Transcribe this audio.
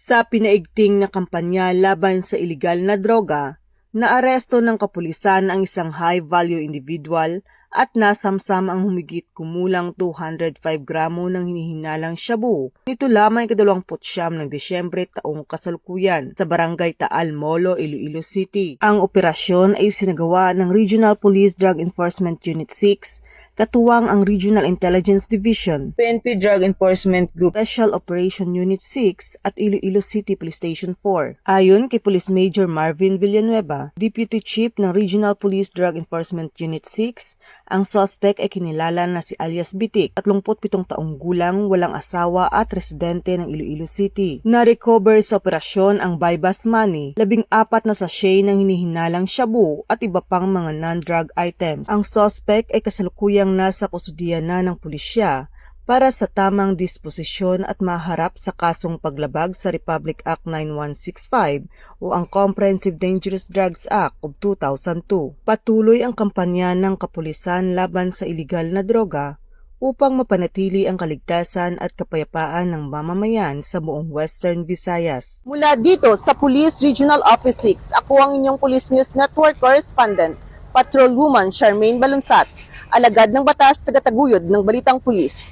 Sa pinaigting na kampanya laban sa ilegal na droga, naaresto ng kapulisan ang isang high-value individual at nasamsam ang humigit kumulang 205 gramo ng hinihinalang shabu. Nito lamang 29 ng Disyembre taong kasalukuyan sa Barangay Taal Molo, Iloilo City. Ang operasyon ay sinagawa ng Regional Police Drug Enforcement Unit 6, katuwang ang Regional Intelligence Division, PNP Drug Enforcement Group, Special Operation Unit 6 at Iloilo City Police Station 4. Ayon kay Police Major Marvin Villanueva, Deputy Chief ng Regional Police Drug Enforcement Unit 6, ang suspect ay kinilala na si alias Bitik, 37 taong gulang, walang asawa at residente ng Iloilo City. Na-recover sa operasyon ang buy-bust money, 14 na sachet ng hinihinalang shabu at iba pang mga non-drug items. Ang suspect ay kasalukuyang nasa kustudiya na ng pulisya para sa tamang disposisyon at maharap sa kasong paglabag sa Republic Act 9165 o ang Comprehensive Dangerous Drugs Act of 2002. Patuloy ang kampanya ng kapulisan laban sa ilegal na droga upang mapanatili ang kaligtasan at kapayapaan ng mamamayan sa buong Western Visayas. Mula dito sa Police Regional Office 6, ako ang inyong Police News Network Correspondent, Patrolwoman Charmaine Balunsat, alagad ng batas, tagataguyod ng Balitang Pulis.